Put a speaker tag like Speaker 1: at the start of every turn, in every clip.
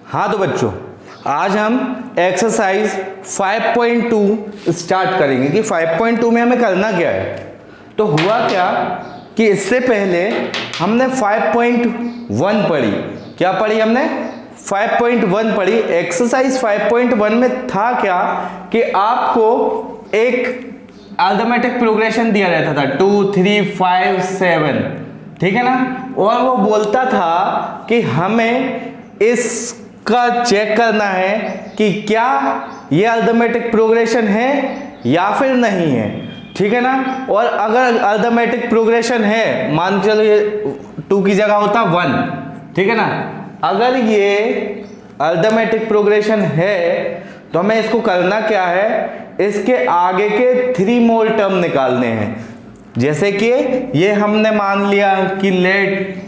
Speaker 1: हाँ तो बच्चों, आज हम एक्सरसाइज 5.2 स्टार्ट करेंगे कि 5.2 में हमें करना क्या है। तो हुआ क्या कि इससे पहले हमने 5.1 पढ़ी। क्या पढ़ी हमने? 5.1 पढ़ी। एक्सरसाइज 5.1 में था क्या कि आपको एक अरिथमेटिक प्रोग्रेशन दिया रहता था 2 3 5 7, ठीक है ना। और वो बोलता था कि हमें इसका चेक करना है कि क्या ये अरिथमेटिक प्रोग्रेशन है या फिर नहीं है, ठीक है ना। और अगर अरिथमेटिक प्रोग्रेशन है, मान के चलो ये 2 की जगह होता 1, ठीक है ना। अगर ये अरिथमेटिक प्रोग्रेशन है तो हमें इसको करना क्या है, इसके आगे के 3 मोल टर्म निकालने हैं। जैसे कि ये हमने मान लिया कि let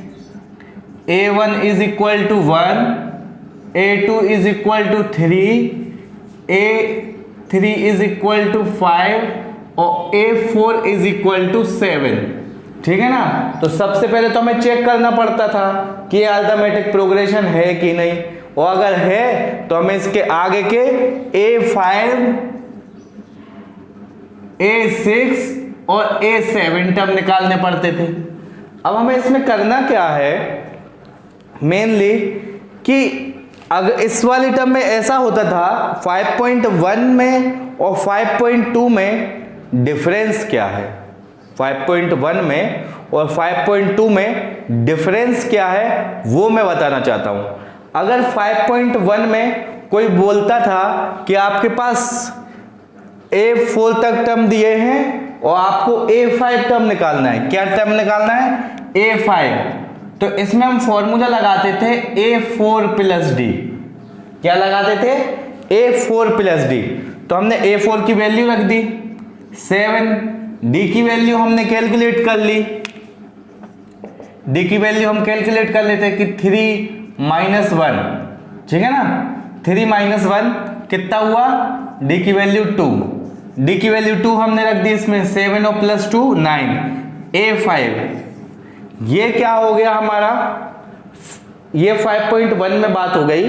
Speaker 1: a1 is equal to 1, a2 is equal to 3, a3 is equal to 5 और a4 इज इक्वल टू 7, ठीक है ना। तो सबसे पहले तो हमें चेक करना पड़ता था कि अरिथमेटिक प्रोग्रेशन है कि नहीं, और अगर है तो हमें इसके आगे के a5, a6 और a7 टर्म निकालने पड़ते थे। अब हमें इसमें करना क्या है मेनली कि अगर इस वाली टर्म में ऐसा होता था 5.1 में और 5.2 में डिफरेंस क्या है, 5.1 में और 5.2 में डिफरेंस क्या है वो मैं बताना चाहता हूं। अगर 5.1 में कोई बोलता था कि आपके पास a4 तक टर्म दिए हैं और आपको a5 टर्म निकालना है, क्या टर्म निकालना है? a5। तो इसमें हम फॉर्मूला लगाते थे a4 प्लस डी। क्या लगाते थे? a4 plus D. तो हमने a4 की वैल्यू रख दी 7, डी की वैल्यू हमने कैलकुलेट कर ली। डी की वैल्यू हम कैलकुलेट कर लेते कि 3 माइनस 1, ठीक है ना। 3 माइनस 1 कितना हुआ? डी की वैल्यू 2, डी की वैल्यू 2 हमने रख दी इसमें, 7 और प्लस 2 9, a5। ये क्या हो गया हमारा? ये 5.1 में बात हो गई।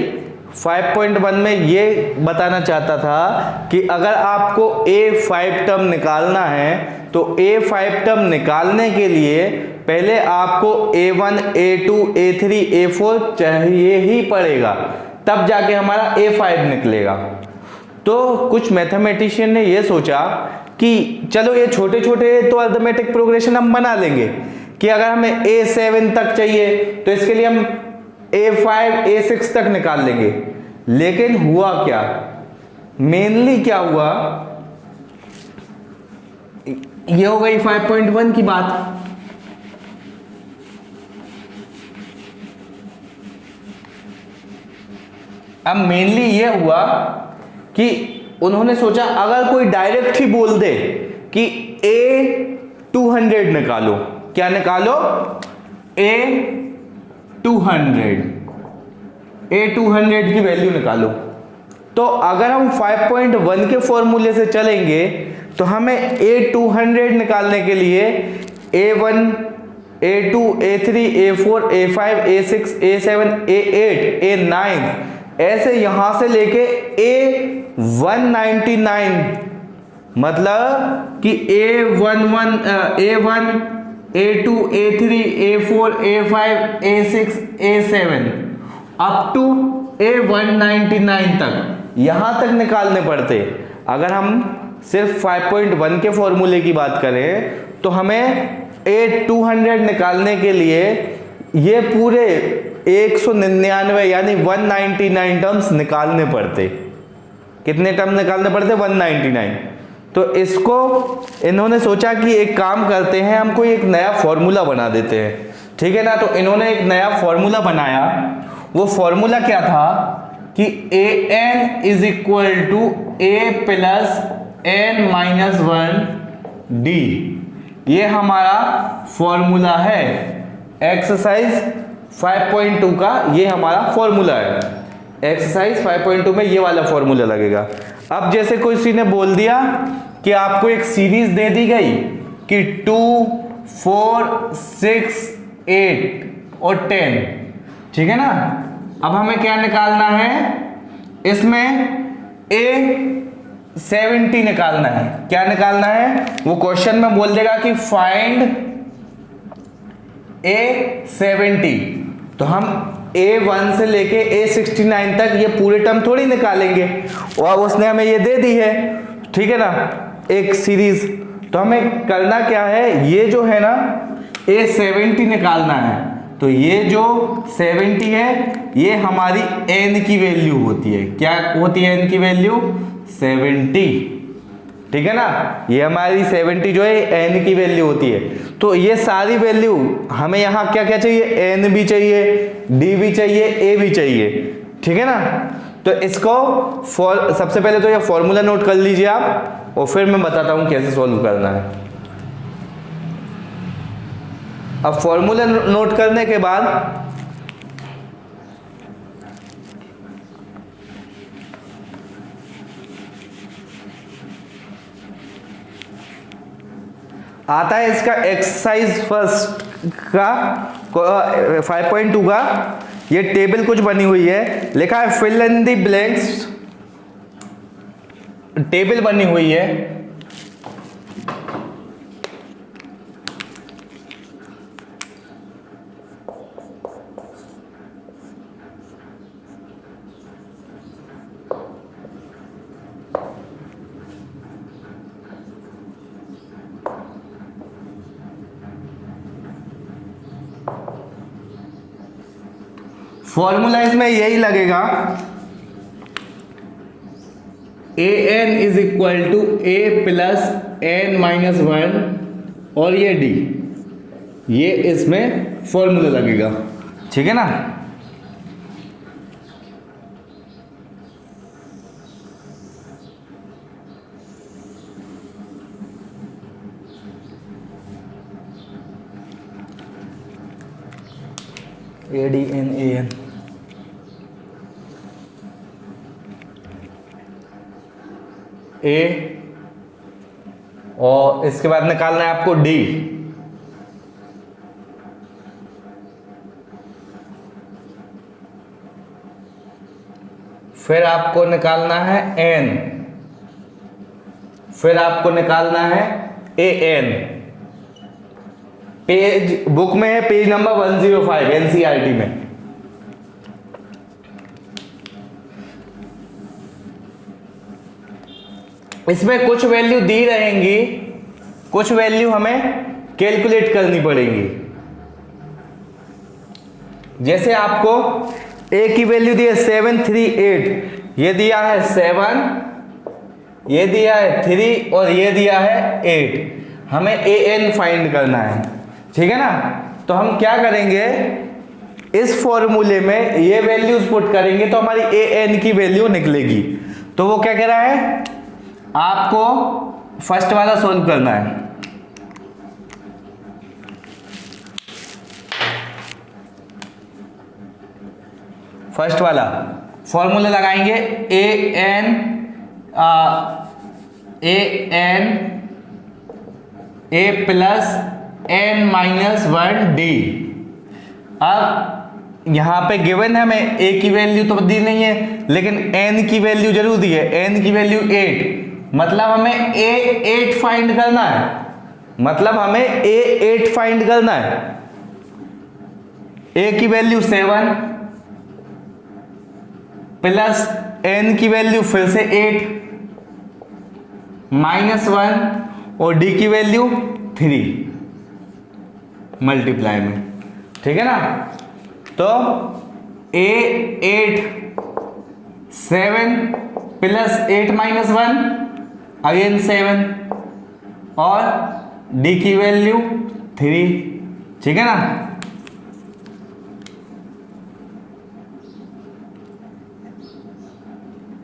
Speaker 1: 5.1 में ये बताना चाहता था कि अगर आपको a5 टर्म निकालना है तो a5 टर्म निकालने के लिए पहले आपको a1 a2 a3 a4 चाहिए ही पड़ेगा, तब जाके हमारा a5 निकलेगा। तो कुछ मैथमेटिशियन ने ये सोचा कि चलो ये छोटे छोटे तो अरिथमेटिक प्रोग्रेशन हम बना लेंगे कि अगर हमें a7 तक चाहिए तो इसके लिए हम a5 a6 तक निकाल लेंगे। लेकिन हुआ क्या, मेनली क्या हुआ, ये हो गई 5.1 की बात। अब मेनली ये हुआ कि उन्होंने सोचा अगर कोई डायरेक्ट ही बोल दे कि a200 निकालो, क्या निकालो? a200 की वैल्यू निकालो। तो अगर हम 5.1 के फॉर्मूले से चलेंगे तो हमें a200 निकालने के लिए a1 a2 a3 a4 a5 a6 a7 a8 a9 ऐसे यहां से लेके a199, मतलब कि a1 a2 a3 a4 a5 a6 a7 up to a199 तक, यहां तक निकालने पड़ते। अगर हम सिर्फ 5.1 के फॉर्मूले की बात करें तो हमें a200 निकालने के लिए ये पूरे 199 यानी 199 टर्म्स निकालने पड़ते। कितने टर्म निकालने पड़ते? 199। तो इसको इन्होंने सोचा कि एक काम करते हैं, हम कोई एक नया फॉर्मूला बना देते हैं, ठीक है ना। तो इन्होंने एक नया फॉर्मूला बनाया। वो फॉर्मूला क्या था कि an is equal to a plus n minus 1 D. ये हमारा फॉर्मूला है एक्सरसाइज 5.2 का, ये हमारा फॉर्मूला है। एक्सरसाइज 5.2 में ये वाला फॉर्मूला लगेगा। अब जैसे किसी ने बोल दिया कि आपको एक सीरीज दे दी गई कि 2 4 6 8 और 10, ठीक है ना। अब हमें क्या निकालना है, इसमें A70 निकालना है। क्या निकालना है, वो क्वेश्चन में बोल देगा कि फाइंड A70, तो हम A1 से लेके A69 तक ये पूरे टर्म थोड़ी निकालेंगे, और उसने हमें ये दे दी है, ठीक है ना, एक सीरीज। तो हमें करना क्या है, ये जो है ना A70 निकालना है। तो ये जो 70 है ये हमारी n की वैल्यू होती है। क्या होती है n की वैल्यू, 70, ठीक है ना। ये हमारी 70 जो है n की वैल्यू होती है। तो ये सारी वैल्यू हमें यहाँ क्या क्या चाहिए, n भी चाहिए, d भी चाहिए, a भी चाहिए, ठीक है ना। तो इसको सबसे पहले तो ये फॉर्मूला नोट कर लीजिए आप, और फिर मैं बताता हूँ कैसे सॉल्व करना है। अब फॉर्मूला नोट करने के बाद आता है इसका एक्सरसाइज फर्स्ट का 5.2 का, ये टेबल कुछ बनी हुई है, लिखा है fill in the blanks, table बनी हुई है। फॉर्मूला इसमें यही लगेगा, an is equal to a plus n-1 और ये d, ये इसमें फॉर्मूला लगेगा, ठीक है ना। ADN A, और इसके बाद निकालना है आपको D, फिर आपको निकालना है N, फिर आपको निकालना है AN। पेज बुक में है पेज नंबर 105 एनसीईआरटी में। इसमें कुछ वैल्यू दी रहेंगी, कुछ वैल्यू हमें कैलकुलेट करनी पड़ेगी। जैसे आपको a की वैल्यू दी है 738, ये दिया है 7, ये दिया है 3 और ये दिया है 8। हमें an फाइंड करना है, ठीक है ना। तो हम क्या करेंगे, इस फॉर्मूले में ये वैल्यूज पुट करेंगे तो हमारी an की वैल्यू निकलेगी। तो वो क्या कह रहा है, आपको फर्स्ट वाला सोल्व करना है। फर्स्ट वाला फॉर्मूला लगाएंगे an a प्लस n-1d। अब यहां पे गिवन है, हमें a की वैल्यू तो दी नहीं है, लेकिन n की वैल्यू जरूर दी है। n की वैल्यू 8, मतलब हमें a8 फाइंड करना है, मतलब हमें a8 फाइंड करना है। a की वैल्यू 7 प्लस n की वैल्यू फिर से 8 -1 और d की वैल्यू 3 मल्टीप्लाई में, ठीक है ना। तो a8 7 प्लस 8 -1 अगेन 7 और d की वैल्यू 3, ठीक है ना।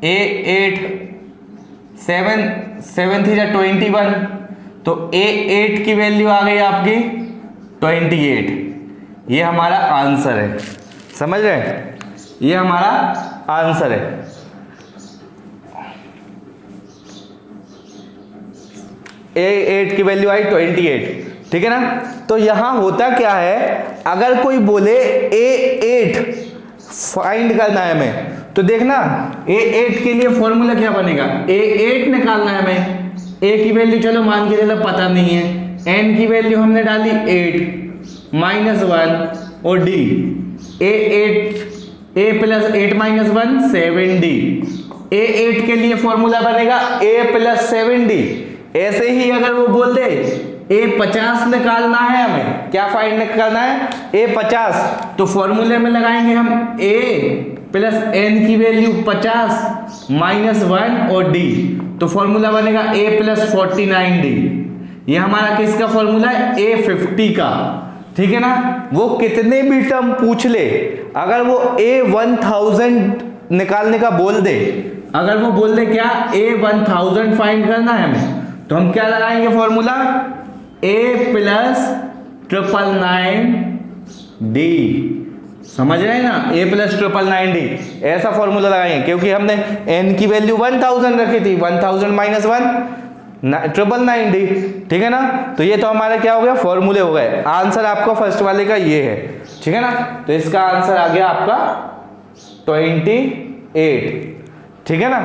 Speaker 1: a8 7 3 जा 21, तो a8 की वैल्यू आ गई आपकी 28। ये हमारा आंसर है, समझ रहे हैं, ये हमारा आंसर है। a8 की वैल्यू आई 28, ठीक है ना। तो यहां होता क्या है, अगर कोई बोले a8 फाइंड करना है हमें। तो देखना A8 के लिए फॉर्मूला क्या बनेगा, A8 निकालना है हमें। A की वैल्यू चलो मान के चलो पता नहीं है, N की वैल्यू हमने डाली 8 -1 और D A plus 8 -1 7D। A8 के लिए फॉर्मूला बनेगा A प्लस 7D। ऐसे ही अगर वो बोल दे A50 निकालना है हमें, क्या फाइंड करना है A50, तो फॉर्मूले में लगाएंगे हम A प्लस N की वैल्यू 50 -1 और D, तो फॉर्मूला बनेगा A प्लस 49D। ये हमारा किसका फॉर्मूला है, A50 का, ठीक है ना। वो कितने भी टर्म पूछ ले, अगर वो A1000 निकालने का बोल दे, अगर वो बोल दे क्या A1000 फाइंड करना है हमें, तो हम क्या लगाएंगे फॉर्मूला A प्लस 999D। समझ रहे हैं ना, A प्लस 999D ऐसा फॉर्मूला लगाएंगे, क्योंकि हमने N की वैल्यू 1000 रखी थी, 1000 -1 999D, ठीक है ना। तो ये तो हमारा क्या हो गया, फॉर्मूले हो गए। आंसर आपका फर्स्ट वाले का ये है, ठीक है ना। तो इसका आंसर आ गया आपका 28, ठीक है ना।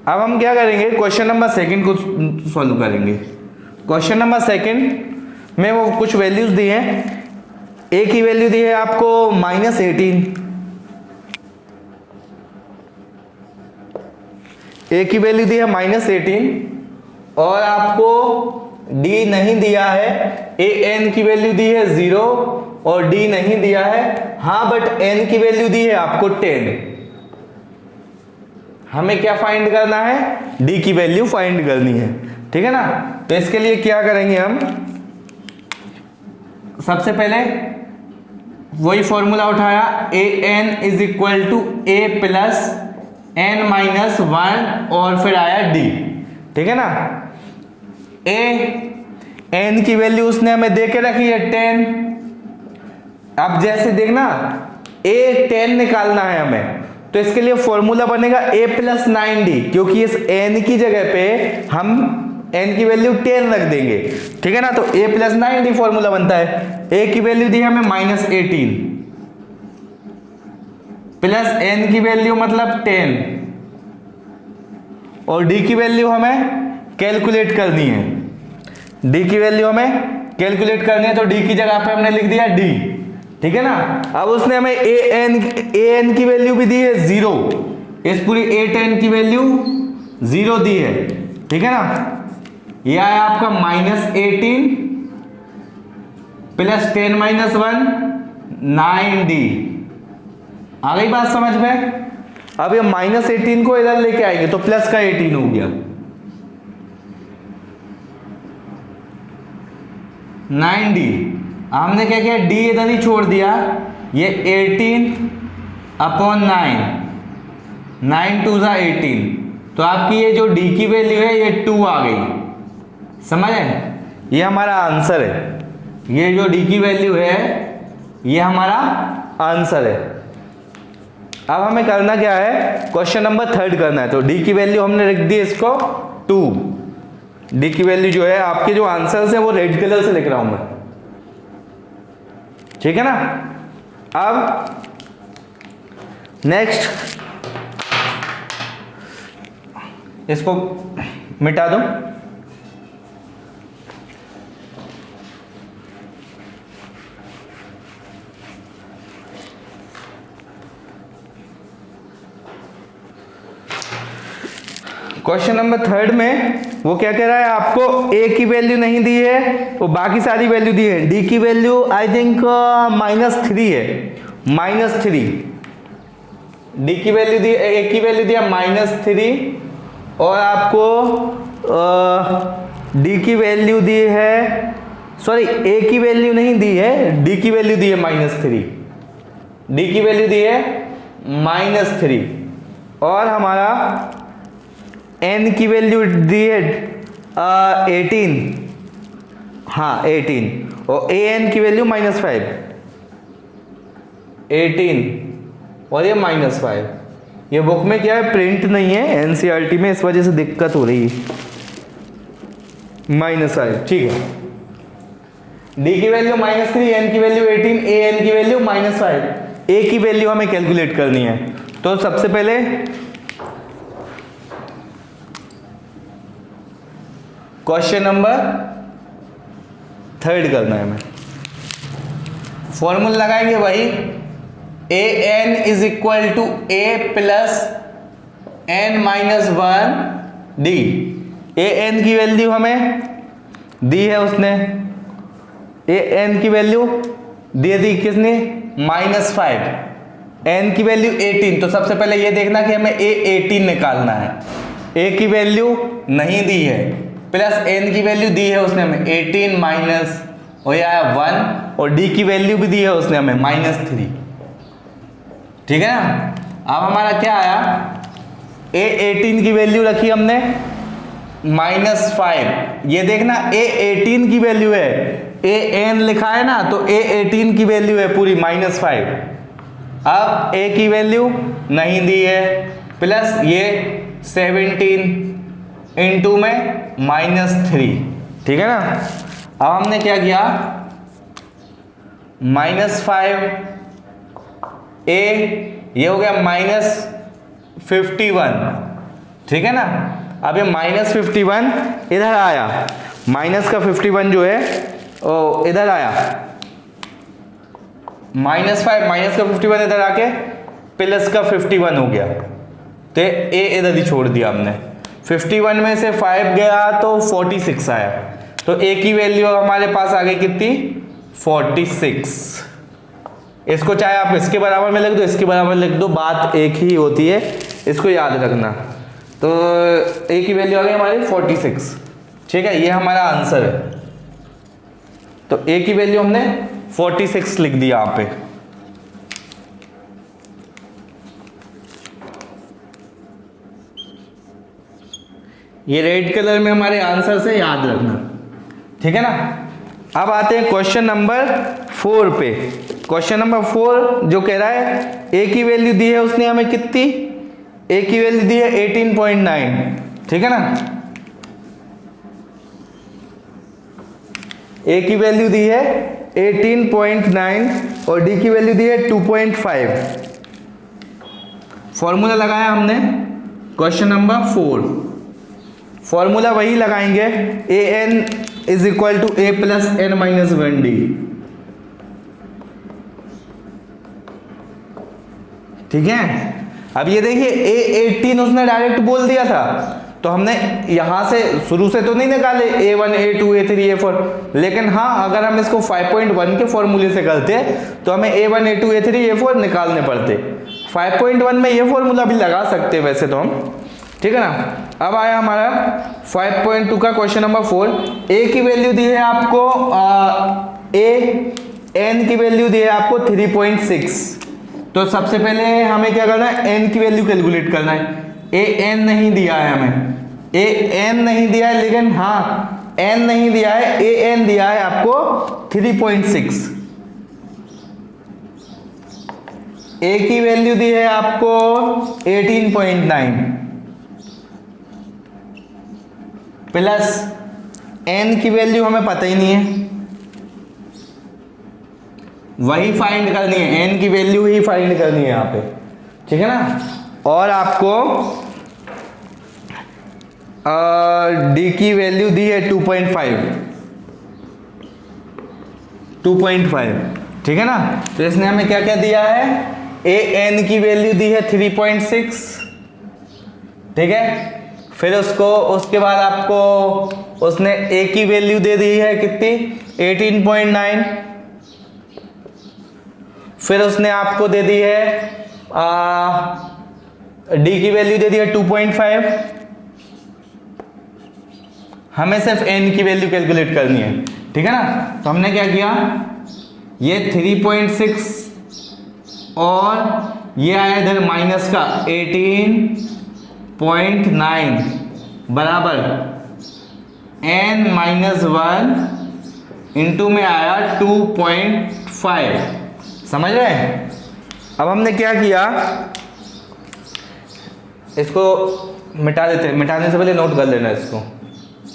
Speaker 1: अब हम क्या करेंगे, क्वेश्चन नंबर 2 को सॉल्व करेंगे। क्वेश्चन नंबर 2 में वो कुछ वैल्यूज दी हैं। A की वैल्यू दी है आपको -18, A की वैल्यू दी है -18 और आपको D नहीं दिया है। N की वैल्यू दी है 0 और D नहीं दिया है, हाँ बट N की वैल्यू दी है आपको 10। हमें क्या फाइंड करना है, D की वैल्यू फाइंड करनी है, ठीक है ना। तो इसके लिए क्या करेंगे हम, सबसे पहले वही फॉर्मूला उठाया, AN is equal to A plus N -1 और फिर आया D, ठीक है ना। N की वैल्यू उसने हमें दे के रखी है 10। अब जैसे देखना A10 निकालना है हमें, तो इसके लिए फॉर्मूला बनेगा A प्लस 9D, क्योंकि इस N की जगह पे हम N की वैल्यू 10 रख देंगे, ठीक है ना। तो A प्लस 9D फॉर्मूला बनता है। A की वैल्यू दी हमें -18 प्लस N की वैल्यू मतलब 10 और D की वैल्यू हमें कैलकुलेट करनी है। D की वैल्यू हमें कैलकुलेट करनी है, तो D की जगह पे हमने लिख दिया D, ठीक है ना। अब उसने हमें AN की वैल्यू भी दी है 0, इस पूरी A10 की वैल्यू 0 दी है, ठीक है ना। यह आया आपका -18 प्लस 10 -1 9D। आ गई बात समझ में। अब ये -18 को इधर लेके आएंगे तो प्लस का 18 हो गया, 9D। हमने क्या किया, D इधर ही छोड़ दिया, ये 18/9, 9 2 = 18, तो आपकी ये जो D की वैल्यू है ये 2 आ गई, समझे। ये हमारा आंसर है, ये जो D की वैल्यू है ये हमारा आंसर है। अब हमें करना क्या है, क्वेश्चन नंबर 3 करना है। तो D की वैल्यू हमने रख दी इसको 2। D की वैल्यू जो है, आपके जो आंसर्स है वो रेड कलर से लिख रहा हूं मैं, ठीक है ना। अब नेक्स्ट इसको मिटा दो। क्वेश्चन नंबर 3 में वो क्या कह रहा है, आपको A की वैल्यू नहीं दी है, वो बाकी सारी वैल्यू दी है। D की वैल्यू आई थिंक -3 है, -3। D की वैल्यू दी, A की वैल्यू दिया -3 और आपको D की वैल्यू दी है, सॉरी A की वैल्यू नहीं दी है, D की वैल्यू दी है -3, D की वैल्यू दी है -3 और हमारा N की वैल्यू दी है 18, हाँ 18 और AN की वैल्यू -5, 18 और ये -5। ये बुक में क्या है, प्रिंट नहीं है NCERT में, इस वजह से दिक्कत हो रही है। -5, ठीक है। D की वैल्यू -3, N की वैल्यू 18, AN की वैल्यू -5। ए की वैल्यू हमें कैलकुलेट करनी है। तो सबसे पहले क्वेश्चन नंबर 3 करना है हमें। फॉर्मूला लगाएंगे वही, A N is equal to A plus N minus 1 D. A N की वैल्यू हमें दी है उसने, ए एन की वैल्यू दे दी किसने, -5, एन की वैल्यू 18। तो सबसे पहले ये देखना कि हमें ए 18 निकालना है। ए की वैल्यू नहीं दी है, प्लस एन की वैल्यू दी है उसने हमें 18 माइनस हो आया 1, और डी की वैल्यू भी दी है उसने हमें -3। ठीक है ना। अब हमारा क्या आया, ए 18 की वैल्यू रखी हमने -5। ये देखना ए 18 की वैल्यू है, ए एन लिखा है ना, तो ए 18 की वैल्यू है पूरी -5। अब ए की वैल्यू नहीं दी है, प्लस ये 17 इंटू में -3। ठीक है ना। अब हमने क्या किया, -5 ए, ये हो गया -51। ठीक है ना। अब ये -51 इधर आया, माइनस का 51 जो है ओ इधर आया, -5 माइनस का 51 इधर आके प्लस का 51 हो गया। तो ए इधर ही छोड़ दिया हमने, 51 में से 5 गया तो 46 आया। तो ए की वैल्यू हमारे पास आ गई कितनी, 46। इसको चाहे आप इसके बराबर में लिख दो, इसके बराबर लिख दो, बात एक ही होती है, इसको याद रखना। तो ए की वैल्यू आ गई हमारी 46। ठीक है, ये हमारा आंसर है। तो ए की वैल्यू हमने 46 लिख दिया यहां पे। ये रेड कलर में हमारे आंसर से याद रखना। ठीक है ना। अब आते हैं क्वेश्चन नंबर 4 पे। क्वेश्चन नंबर 4 जो कह रहा है ए की वैल्यू दी है उसने हमें कितनी, ए की वैल्यू दी है 18.9। ठीक है ना। ए की वैल्यू दी है 18.9 और डी की वैल्यू दी है 2.5। फॉर्मूला लगाया हमने क्वेश्चन नंबर 4। फॉर्मूला वही लगाएंगे, A N is equal to A plus N minus 1 D. ठीक है। अब ये देखिए ए 18 उसने डायरेक्ट बोल दिया था, तो हमने यहां से शुरू से तो नहीं निकाले A1 A2 A3 A4, लेकिन हाँ अगर हम इसको 5.1 के फॉर्मूले से करते तो हमें A1 A2 A3 A4 निकालने पड़ते। 5.1 में ये फॉर्मूला भी लगा सकते हैं वैसे तो हम। ठीक है ना। अब आया हमारा 5.2 का क्वेश्चन नंबर 4। ए की वैल्यू दी है आपको ए एन की वैल्यू दी है आपको 3.6। तो सबसे पहले हमें क्या करना है, एन की वैल्यू कैलकुलेट करना है। ए एन नहीं दिया है हमें, ए एन नहीं दिया है, लेकिन हाँ एन नहीं दिया है, ए एन दिया है आपको 3.6। ए की वैल्यू दी है आपको 18.9 प्लस एन की वैल्यू हमें पता ही नहीं है, वही फाइंड करनी है, एन की वैल्यू ही फाइंड करनी है यहाँ पे। ठीक है ना। और आपको डी की वैल्यू दी है 2.5। ठीक है ना। तो इसने हमें क्या क्या दिया है, ए एन की वैल्यू दी है 3.6। ठीक है। फिर उसके बाद आपको उसने ए की वैल्यू दे दी है कितनी, 18.9। फिर उसने आपको दे दी है डी की वैल्यू दे दी है 2.5। हमें सिर्फ एन की वैल्यू कैलकुलेट करनी है। ठीक है ना। तो हमने क्या किया, ये 3.6 और ये आया इधर माइनस का 18.9 बराबर n माइनस 1 इंटू में आया 2.5। समझ रहे हैं। अब हमने क्या किया, इसको मिटा देते हैं, मिटाने से पहले नोट कर लेना इसको।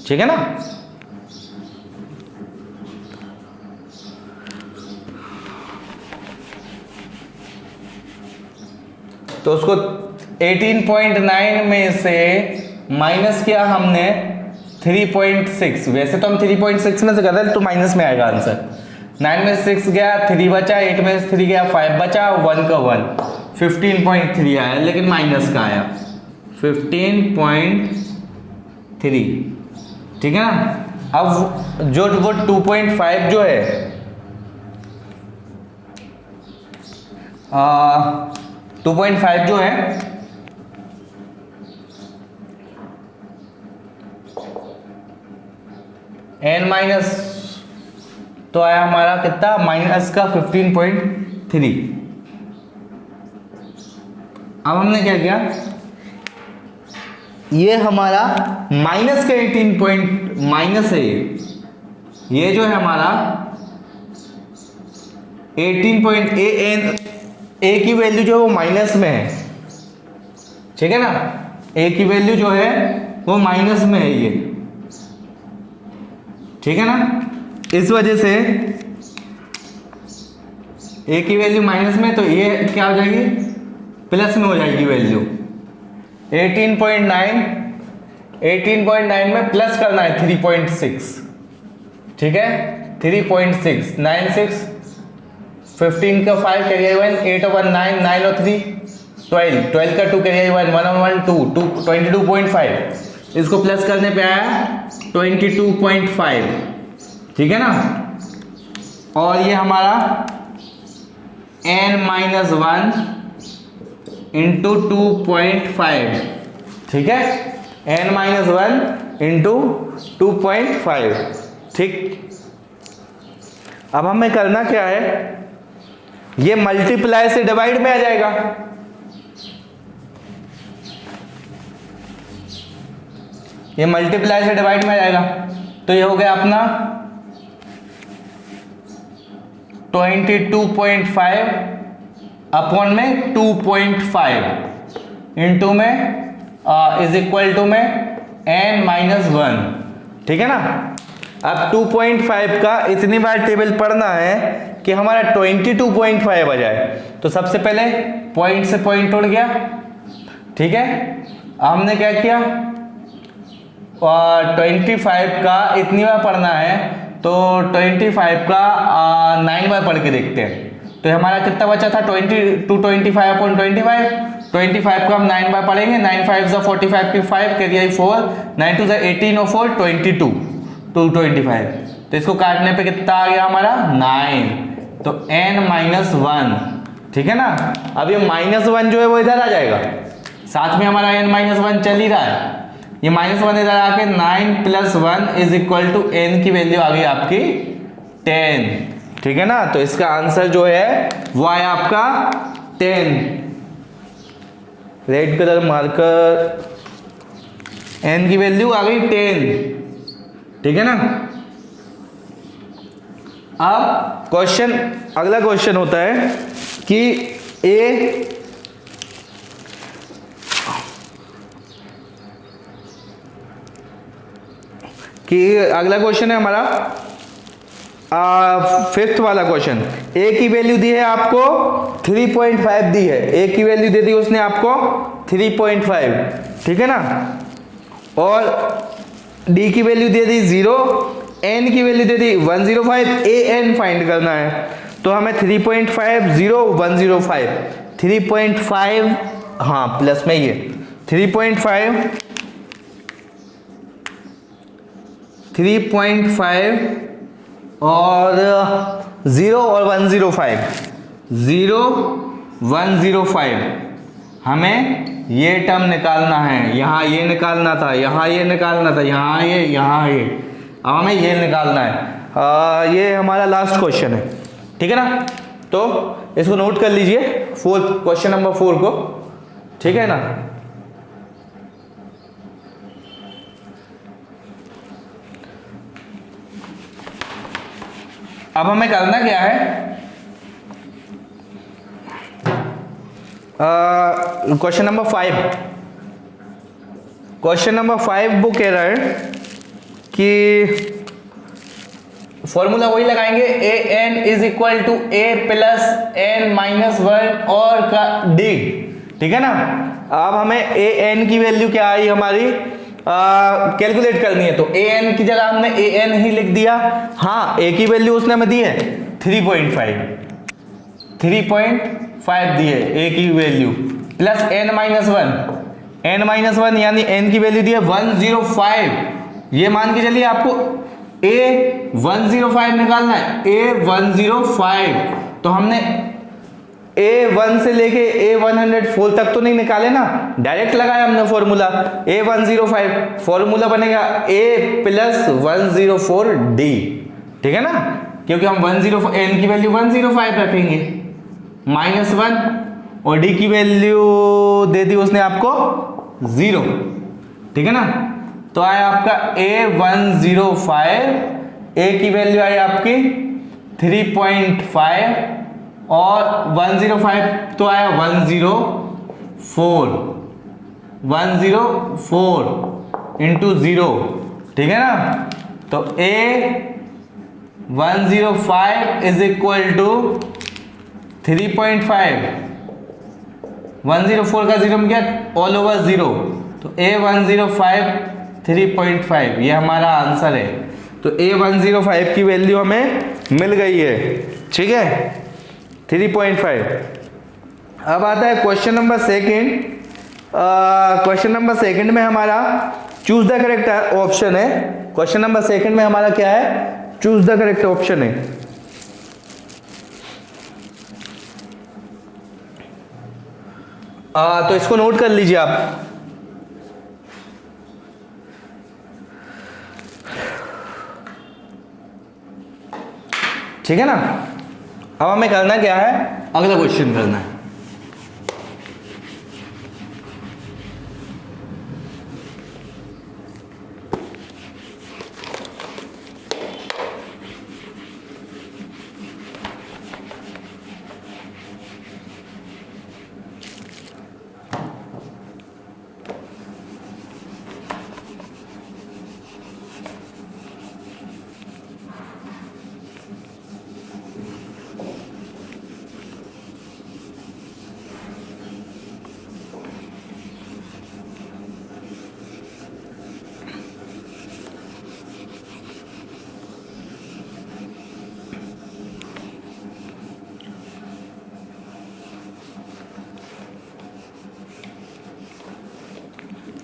Speaker 1: ठीक है ना। तो उसको 18.9 में से माइनस किया हमने 3.6। वैसे तो हम 3.6 में से कर रहे हैं तो माइनस में आएगा आंसर। 9 में 6 गया, 3 बचा, 8 में से 3 गया, 5 बचा, 1 का 1, 15.3 आया, लेकिन माइनस का आया 15.3। ठीक है ना। अब जो वो 2.5 जो है 2.5 जो है n माइनस तो आया हमारा कितना, माइनस का 15.3। अब हमने क्या किया, ये हमारा माइनस का 18 पॉइंट माइनस है, ये जो है हमारा 18 ए की वैल्यू जो है वो माइनस में है। ठीक है ना, ए की वैल्यू जो है वो माइनस में है ये। ठीक है ना, इस वजह से ए की वैल्यू माइनस में, तो ये क्या हो जाएगी, प्लस में हो जाएगी वैल्यू। 18.9 में प्लस करना है 3.6। ठीक है, 3.6, 9 6, 15 का 5 कैरियर 1, 8 और 1 9, 9 और 3 12, 12 का 2 कैरियर 1, 1 और 1 2, 22.5। इसको प्लस करने पे आया 22.5। ठीक है ना, और ये हमारा n-1 इंटू 2.5। ठीक है, n-1 इंटू 2.5। ठीक, अब हमें करना क्या है, ये मल्टीप्लाई से डिवाइड में आ जाएगा। ये मल्टीप्लाई से डिवाइड में आ जाएगा, तो ये हो गया अपना 22.5 अपॉन में 2.5 इंटू में इज इक्वल टू में n-1। ठीक है ना। अब 2.5 का इतनी बार टेबल पढ़ना है कि हमारा 22.5 आ जाए। तो सबसे पहले पॉइंट से पॉइंट उड़ गया। ठीक है, हमने क्या किया, 25 का इतनी बार पढ़ना है, तो 25 का 9 बार पढ़ के देखते हैं। तो हमारा कितना बचा था, 25 अपॉन 25 को हम 9 बार पढ़ेंगे। 9 5 45 की 5 कैरियर 4, 9 2 18 और 4 22, 225। तो इसको काटने पे कितना आ गया हमारा 9, तो n-1। ठीक है ना। अब ये -1 जो है वो इधर आ जाएगा, साथ में हमारा n-1 चल ही रहा है। ये -1 इधर आके 9 + 1 इज इक्वल टू n की वैल्यू आ गई आपकी 10। ठीक है ना, तो इसका आंसर जो है वो आया आपका 10। रेड कलर मार्कर, n की वैल्यू आ गई 10। ठीक है ना। अब क्वेश्चन, अगला क्वेश्चन होता है कि अगला क्वेश्चन है हमारा 5th वाला क्वेश्चन। ए की वैल्यू दी है आपको 3.5 दी है, ए की वैल्यू दे दी उसने आपको 3.5। ठीक है ना, और डी की वैल्यू दे दी 0, एन की value they the 105, A N find करना है। तो हमें 3.5 0 105 3.5, हाँ प्लस में ये 3.5 और 0 और 105, 0 105 हमें ये टर्म निकालना है। यहाँ ये निकालना था, यहाँ ये निकालना था, यहाँ ये, यहाँ ये, अब हमें ये निकालना है। ये हमारा लास्ट क्वेश्चन है। ठीक है ना, तो इसको नोट कर लीजिए, क्वेश्चन नंबर 4 को। ठीक है ना। अब हमें करना क्या है, क्वेश्चन नंबर 5। क्वेश्चन नंबर 5 वो कह रहा है कि फॉर्मूला वही लगाएंगे, A N is equal to A plus n-1 और का डी। ठीक है ना। अब हमें ए एन की वैल्यू क्या आई हमारी कैलकुलेट करनी है, तो ए एन की जगह हमने ए एन ही लिख दिया। हाँ, ए की वैल्यू उसने हमें दी है 3.5 दी है ए की value, plus n minus one यानी n की वैल्यू दी है 105। ये मान के चलिए आपको a 105 निकालना है, a 105। तो हमने a1 से लेके a104 तक तो नहीं निकाले ना, डायरेक्ट लगाया हमने फॉर्मूला a105, फॉर्मूला बनेगा a प्लस 104d, ठीक है ना, क्योंकि हम n की वैल्यू 105 रखेंगे, -1 और d की वैल्यू दे दी उसने आपको 0, ठीक है ना। तो आया आपका a105, a की वैल्यू आई आपकी 3.5 और 105 तो आया 104 इंटू 0, ठीक है ना। तो a105 इज इक्वल टू 3.5, 104 का 0 में क्या, ऑल ओवर 0, तो a105 3.5 ये हमारा आंसर है। तो a105 की वैल्यू हमें मिल गई है, ठीक है, 3.5। अब आता है question number second. Question number second में हमारा चूज द करेक्ट ऑप्शन है। क्वेश्चन नंबर सेकंड में हमारा क्या है, चूज द करेक्ट ऑप्शन है। तो इसको नोट कर लीजिए आप। ठीक है ना। अब हमें करना क्या है, अगला क्वेश्चन करना है।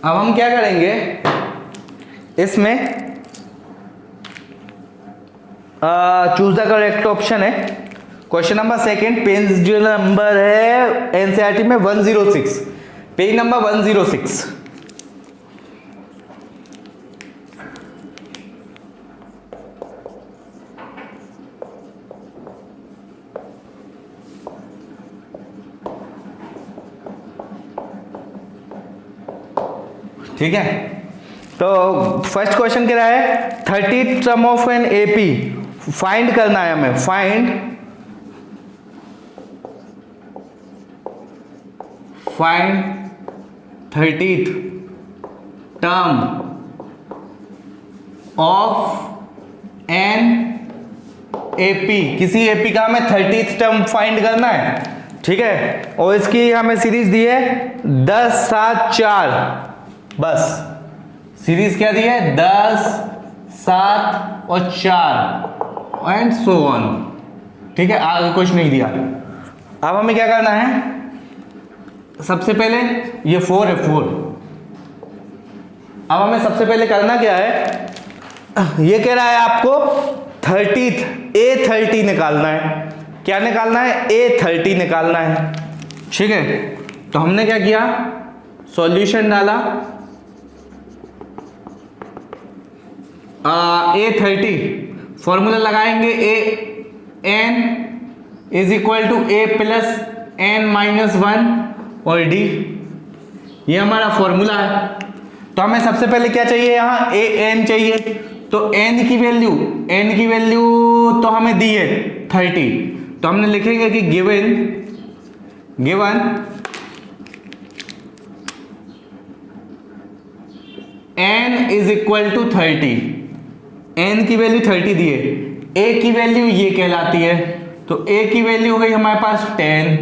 Speaker 1: अब हम क्या करेंगे इसमें, चूज द करेक्ट ऑप्शन है। क्वेश्चन नंबर सेकंड, पेज जो नंबर है एनसीईआरटी में 106, पेज नंबर 106। ठीक है, तो फर्स्ट क्वेश्चन क्या है, 30 सम ऑफ एन एपी फाइंड करना है हमें। Find 30th term of an AP, किसी एपी का हमें 30th टर्म फाइंड करना है, ठीक है। और इसकी हमें सीरीज दी है 10, 7, 4, बस सीरीज क्या दी है 10, 7 और 4 एंड सो ऑन, ठीक है, आगे कुछ नहीं दिया। अब हमें क्या करना है, सबसे पहले ये 4 है 4। अब हमें सबसे पहले करना क्या है, ये कह रहा है आपको 30th A30 निकालना है। क्या निकालना है, A30 निकालना है, ठीक है। तो हमने क्या किया, सॉल्यूशन डाला, A30 फॉर्मूला लगाएंगे, AN is equal to A plus N-1 और D, ये हमारा फॉर्मूला है। तो हमें सबसे पहले क्या चाहिए, यहाँ AN चाहिए। तो N की वैल्यू तो हमें दी है 30, तो हमने लिखेंगे कि given N is equal to 30, N की वैल्यू 30 दी है, A की वैल्यू ये कहलाती है, तो A की वैल्यू हो गई हमारे पास 10,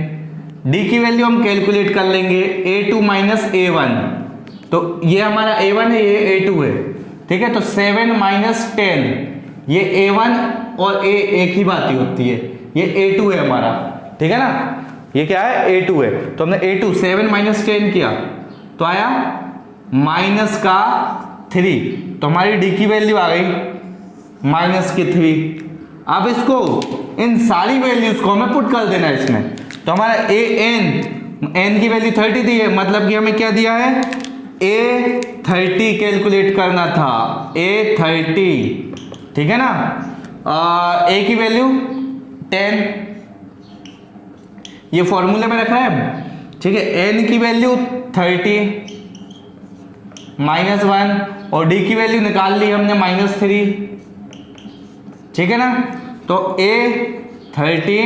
Speaker 1: डी की वैल्यू हम कैलकुलेट कर लेंगे A2 माइनस A1, तो ये हमारा A1 है, ये A2 है, ठीक है। तो 7 माइनस 10, ये A1 और A एक ही बात ही होती है, ये A2 है हमारा, ठीक है ना। ये क्या है, A2 है। तो हमने A2 7 माइनस 10 किया तो आया माइनस का 3, तो हमारी डी की वैल्यू आ गई माइनस की 3। अब इसको इन सारी वैल्यूज को हमें पुट कर देना है इसमें। तो हमारा एन की वैल्यू 30 दी है, मतलब कि हमें क्या दिया है, A30 कैलकुलेट करना था, A30, ठीक है ना। ए की वैल्यू 10, ये फॉर्मूले में रखा है, ठीक है। एन की वैल्यू 30 माइनस 1 और डी की वैल्यू निकाल ली हमने -3, ठीक है ना। तो A30,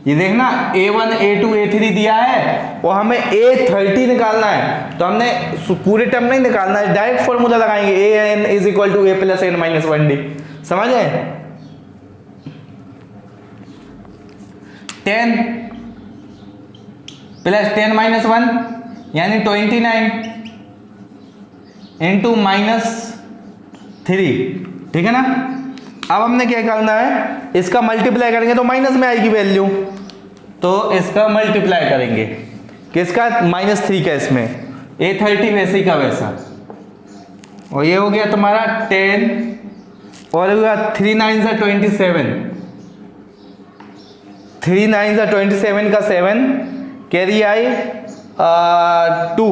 Speaker 1: ये देखना A1 A2 A3 दिया है और हमें A30 निकालना है, तो हमने पूरे टर्म नहीं निकालना है, डायरेक्ट फॉर्मूला लगाएंगे AN is equal to A plus N minus 1D, समझे। 10 प्लस 10 माइनस 1 यानी 29 इंटू -3, ठीक है ना। अब हमने क्या करना है, इसका मल्टीप्लाई करेंगे तो माइनस में आएगी वैल्यू, तो इसका मल्टीप्लाई करेंगे किसका, -3 का, इसमें A30 वैसे ही का वैसा, और ये हो गया तुम्हारा 10 और 3 9 सा 27, 3 9 सा 27 का 7 कैरी आई 2,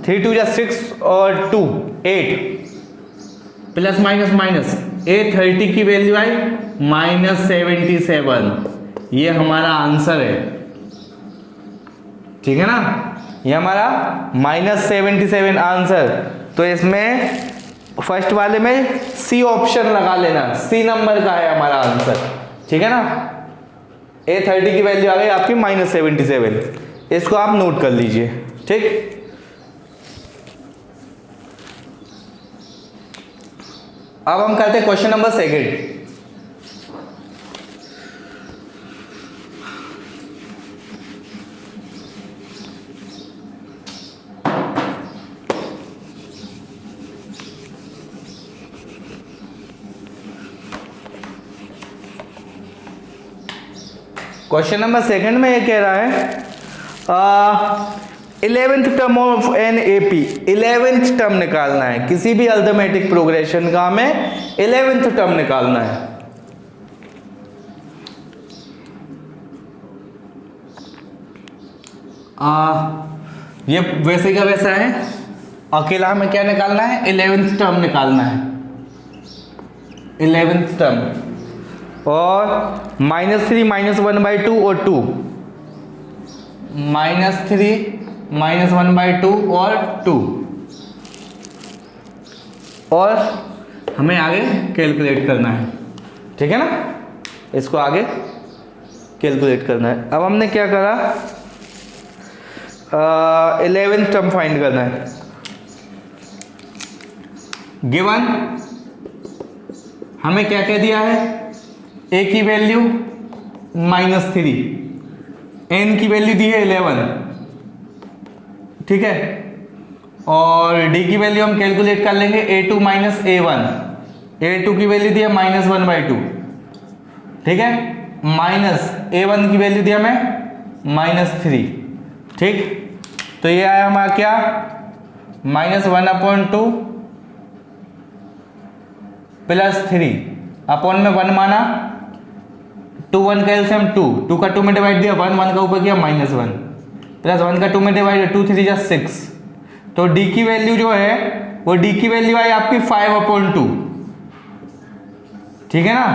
Speaker 1: 3 2 जा 6 और 2 8 प्लस माइनस माइनस, A30 की वैल्यू आई -77, ये हमारा आंसर है, ठीक है ना। ये हमारा -77 आंसर। तो इसमें फर्स्ट वाले में सी ऑप्शन लगा लेना, सी नंबर का है हमारा आंसर, ठीक है ना। A30 की वैल्यू आ गई आपकी -77, इसको आप नोट कर लीजिए, ठीक। अब हम करते हैं क्वेश्चन नंबर 2। क्वेश्चन नंबर 2 में ये कह रहा है 11th term of an AP, 11th term निकालना है किसी भी अरिथमेटिक प्रोग्रेशन का, हमें 11th टर्म निकालना है। ये वैसे का वैसा है, अकेला हमें क्या निकालना है, 11th टर्म निकालना है, 11th टर्म, और -3 -1/2 और 2, -3 -1/2 और 2, और हमें आगे कैलकुलेट करना है, ठीक है ना। इसको आगे कैलकुलेट करना है। अब हमने क्या करा, 11th टर्म फाइंड करना है। गिवन हमें क्या कह दिया है, ए की वैल्यू -3, एन की वैल्यू दी है 11, ठीक है, और डी की वैल्यू हम कैलकुलेट कर लेंगे A2 माइनस A1, A2 की वैल्यू दी है -1/2, ठीक है, माइनस A1 की वैल्यू दी हमें -3, ठीक। तो ये आया हमारा क्या, -1/2 प्लस 3 अपॉन में 1 माना, 2 1 का एलसीएम 2 का 2 में डिवाइड दिया, 1 1 का ऊपर किया -1 प्लस 1 का 2 में डिवाइड, 2 3 जा 6। तो डी की वैल्यू जो है वो डी की वैल्यू आई आपकी 5/2, ठीक है ना।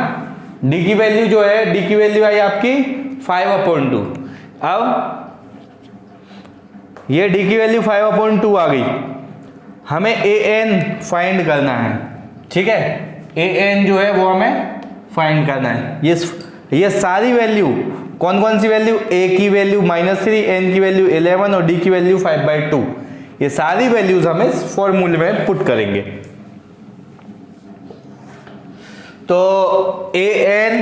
Speaker 1: डी की वैल्यू जो है, डी की वैल्यू आई आपकी 5/2। अब ये डी की वैल्यू 5/2 आ गई, हमें an फाइंड करना है, ठीक है, an जो है वो हमें फाइंड करना है। ये सारी वैल्यू, कौन कौन सी वैल्यू, a की वैल्यू -3, n की वैल्यू 11 और d की वैल्यू 5/2, ये सारी वैल्यूज हम इस फॉर्मूले में पुट करेंगे। तो an,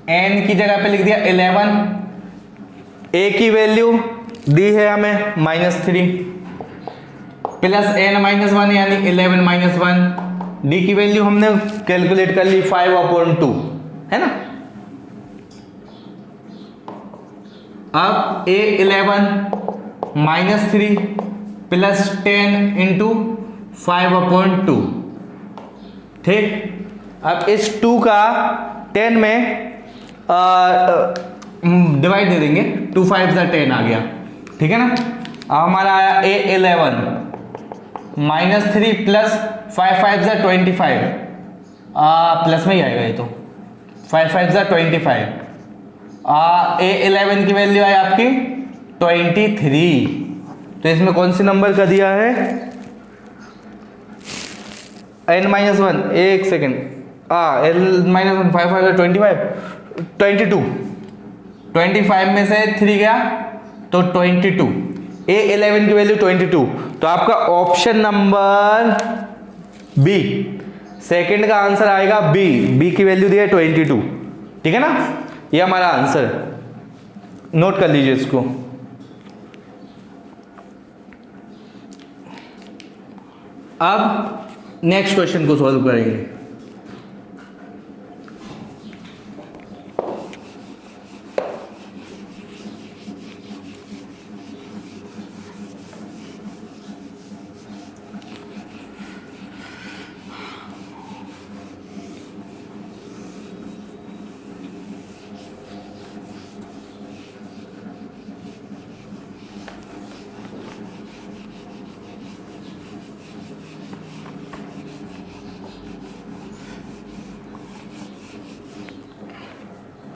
Speaker 1: n की जगह पे लिख दिया 11, ए की वैल्यू दी है हमें -3 प्लस n-1 यानी 11-1। डी की वैल्यू हमने कैलकुलेट कर ली 5/2 है ना। अब A11 -3 प्लस 10 इंटू 5/2, ठीक। अब इस 2 का 10 में डिवाइड दे देंगे, 2 5 10 आ गया, ठीक है ना। अब हमारा आया A11 -3 प्लस 5 5 25, प्लस में ही आएगा ये तो, 5 5 25। A11 की वैल्यू है आपकी 23। तो इसमें कौन सी नंबर का दिया है, n-1, एक सेकेंड, n-1 5 5 25, 22, 25 में से 3 गया तो 22। A11 की वैल्यू 22, तो आपका ऑप्शन नंबर बी, सेकंड का आंसर आएगा बी। बी की वैल्यू दी है 22, ठीक है ना। ये हमारा आंसर, नोट कर लीजिए इसको। अब नेक्स्ट क्वेश्चन को सॉल्व करेंगे।